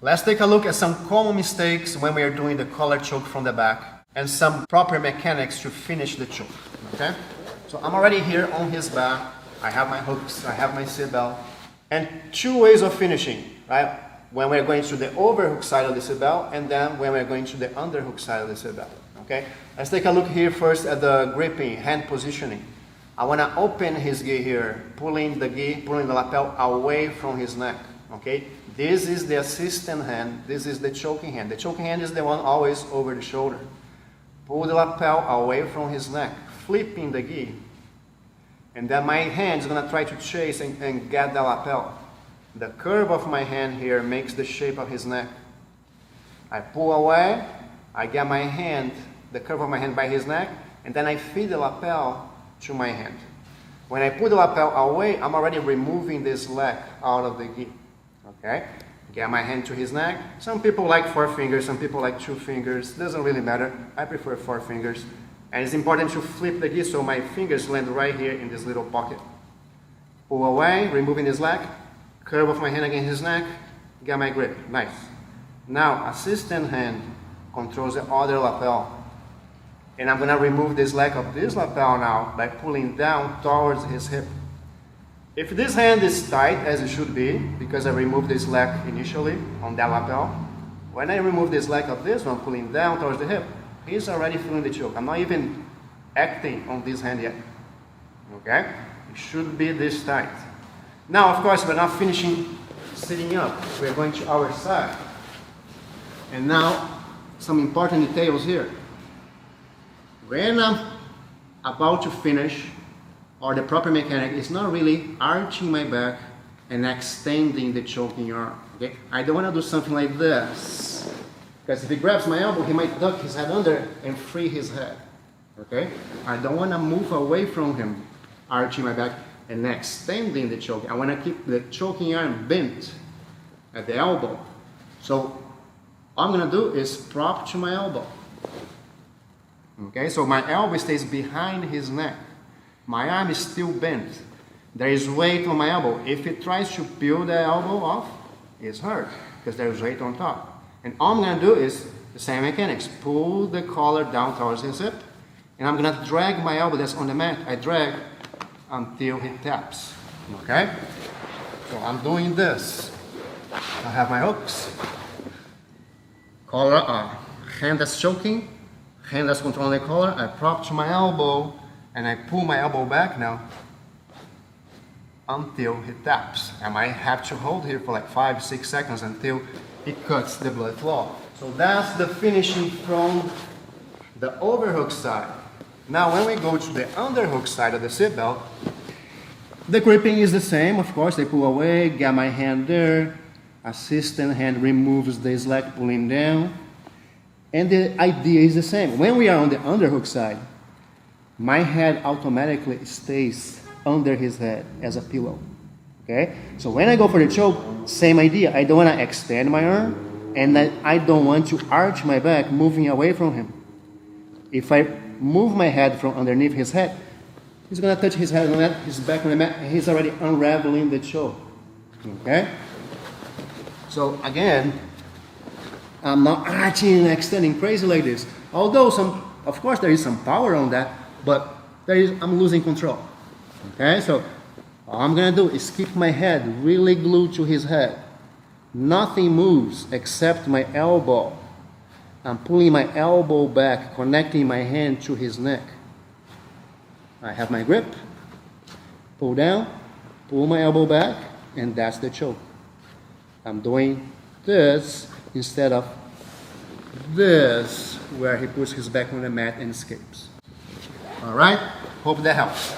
Let's take a look at some common mistakes when we are doing the collar choke from the back and some proper mechanics to finish the choke, okay? So I'm already here on his back. I have my hooks, I have my seatbelt, and two ways of finishing, right? When we're going to the overhook side of the seatbelt and then when we're going to the underhook side of the seatbelt, okay? Let's take a look here first at the gripping, hand positioning. I want to open his gi here, pulling the lapel away from his neck, okay? This is the assistant hand, this is the choking hand. The choking hand is the one always over the shoulder. Pull the lapel away from his neck, flipping the gi. And then my hand is going to try to chase and get the lapel. The curve of my hand here makes the shape of his neck. I pull away, I get my hand, the curve of my hand by his neck, and then I feed the lapel to my hand. When I pull the lapel away, I'm already removing this leg out of the gi. Okay? Get my hand to his neck. Some people like 4 fingers, some people like 2 fingers. Doesn't really matter. I prefer 4 fingers. And it's important to flip the gi so my fingers land right here in this little pocket. Pull away, removing this leg. Curve of my hand against his neck. Get my grip. Nice. Now, assistant hand controls the other lapel. And I'm going to remove this leg of this lapel now by pulling down towards his hip. If this hand is tight, as it should be, because I removed this leg initially on that lapel, when I remove this leg of this one, pulling down towards the hip, he's already feeling the choke. I'm not even acting on this hand yet. Okay? It should be this tight. Now, of course, we're not finishing sitting up. We're going to our side. And now, some important details here. When I'm about to finish, or the proper mechanic is not really arching my back and extending the choking arm. Okay? I don't want to do something like this. Because if he grabs my elbow, he might duck his head under and free his head. Okay? I don't want to move away from him, arching my back and extending the choking. I want to keep the choking arm bent at the elbow. So all I'm going to do is prop to my elbow. Okay? So my elbow stays behind his neck. My arm is still bent. There is weight on my elbow. If it tries to peel the elbow off, it's hurt because there is weight on top. And all I'm going to do is the same mechanics. Pull the collar down towards his hip. And I'm going to drag my elbow that's on the mat. I drag until he taps. Okay? So I'm doing this. I have my hooks. Collar, hand that's choking. Hand that's controlling the collar. I prop to my elbow. And I pull my elbow back now until he taps. I might have to hold here for like 5-6 seconds until he cuts the blood flow. So that's the finishing from the overhook side. Now when we go to the underhook side of the seatbelt, the gripping is the same, of course. They pull away, get my hand there. Assistant hand removes this leg, pulling down. And the idea is the same. When we are on the underhook side, my head automatically stays under his head as a pillow. Okay? So when I go for the choke, same idea. I don't want to extend my arm and I don't want to arch my back moving away from him. If I move my head from underneath his head, he's going to touch his head on that, his back on the mat, and he's already unraveling the choke. Okay? So again, I'm not arching and extending crazy like this. Although of course there is some power on that, but I'm losing control. Okay, so all I'm going to do is keep my head really glued to his head. Nothing moves except my elbow. I'm pulling my elbow back, connecting my hand to his neck. I have my grip, pull down, pull my elbow back, and that's the choke. I'm doing this instead of this, where he puts his back on the mat and escapes. All right, hope that helps.